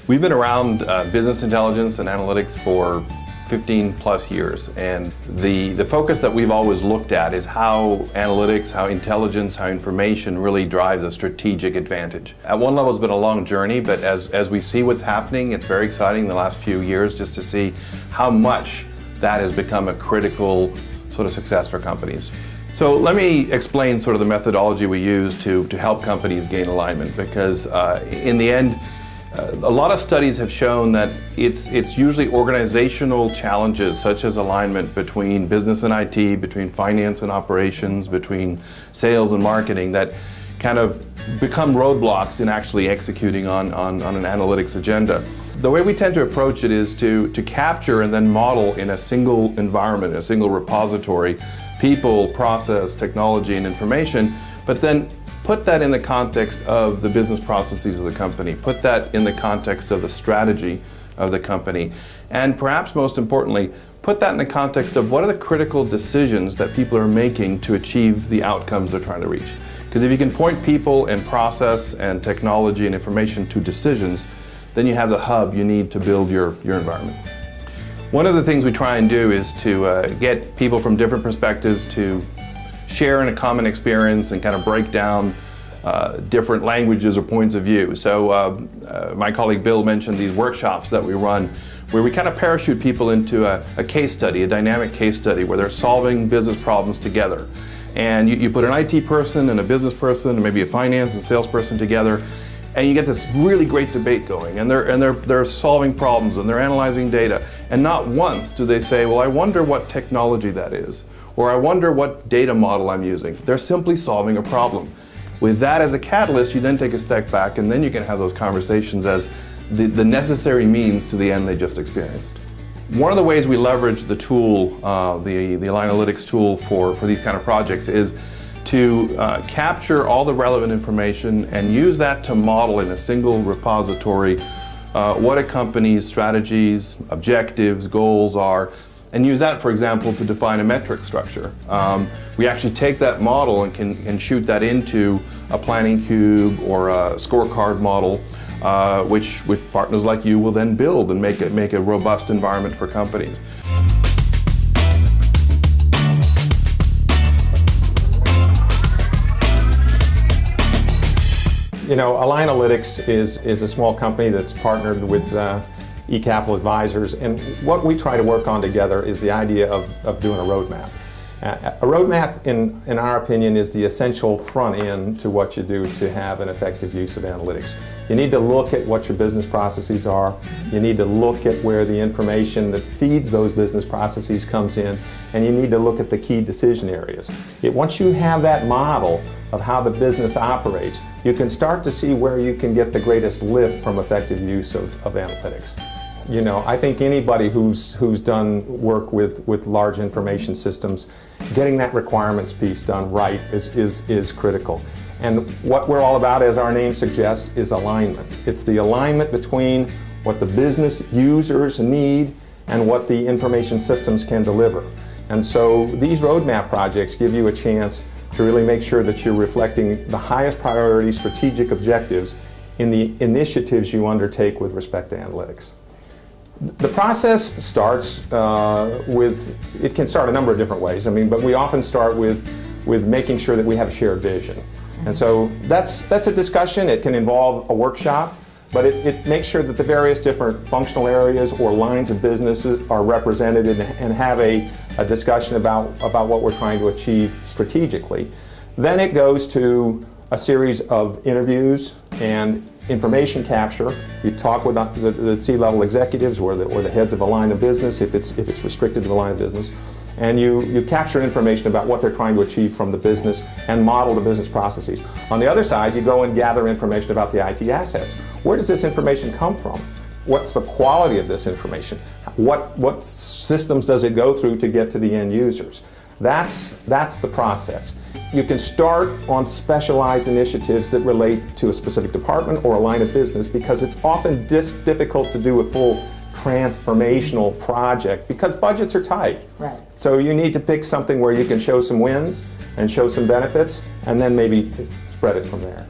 We've been around business intelligence and analytics for 15 plus years, and the focus that we've always looked at is how analytics, how intelligence, how information really drives a strategic advantage. At one level it's been a long journey, but as we see what's happening, it's very exciting the last few years just to see how much that has become a critical sort of success for companies. So let me explain sort of the methodology we use to help companies gain alignment, because in the end, a lot of studies have shown that it's usually organizational challenges such as alignment between business and IT, between finance and operations, between sales and marketing that kind of become roadblocks in actually executing on an analytics agenda. The way we tend to approach it is to capture and then model in a single environment, a single repository, people, process, technology, and information, but then put that in the context of the business processes of the company, put that in the context of the strategy of the company, and perhaps most importantly, put that in the context of what are the critical decisions that people are making to achieve the outcomes they're trying to reach. Because if you can point people and process and technology and information to decisions, then you have the hub you need to build your environment. One of the things we try and do is to get people from different perspectives to share in a common experience and kind of break down different languages or points of view. So my colleague Bill mentioned these workshops that we run where we kind of parachute people into a case study, a dynamic case study where they're solving business problems together. And you put an IT person and a business person and maybe a finance and salesperson together, and you get this really great debate going, and they're solving problems and they're analyzing data, and not once do they say, well, I wonder what technology that is, or I wonder what data model I'm using. They're simply solving a problem. With that as a catalyst, you then take a step back and then you can have those conversations as the necessary means to the end they just experienced. One of the ways we leverage the tool, the AlignAlytics tool for these kind of projects is to capture all the relevant information and use that to model in a single repository what a company's strategies, objectives, goals are, and use that, for example, to define a metric structure. We actually take that model and can shoot that into a planning cube or a scorecard model, which partners like you will then build and make a robust environment for companies. You know, AlignAlytics is a small company that's partnered with eCapital advisors, and what we try to work on together is the idea of doing a roadmap. A roadmap, in our opinion, is the essential front end to what you do to have an effective use of analytics. You need to look at what your business processes are. You need to look at where the information that feeds those business processes comes in, and you need to look at the key decision areas. Once you have that model of how the business operates, you can start to see where you can get the greatest lift from effective use of analytics. You know, I think anybody who's done work with large information systems, getting that requirements piece done right is critical. And what we're all about, as our name suggests, is alignment. It's the alignment between what the business users need and what the information systems can deliver. And so these roadmap projects give you a chance to really make sure that you're reflecting the highest priority strategic objectives in the initiatives you undertake with respect to analytics. The process starts it can start a number of different ways. I mean, but we often start with making sure that we have a shared vision. And so that's a discussion. It can involve a workshop, but it makes sure that the various different functional areas or lines of businesses are represented and have a discussion about what we're trying to achieve strategically. Then it goes to a series of interviews and information capture. You talk with the C-level executives or the heads of a line of business if it's restricted to the line of business. And you capture information about what they're trying to achieve from the business and model the business processes. On the other side, you go and gather information about the IT assets. Where does this information come from? What's the quality of this information? What systems does it go through to get to the end users? That's the process. You can start on specialized initiatives that relate to a specific department or a line of business, because it's often difficult to do a full transformational project because budgets are tight. Right. So you need to pick something where you can show some wins and show some benefits, and then maybe spread it from there.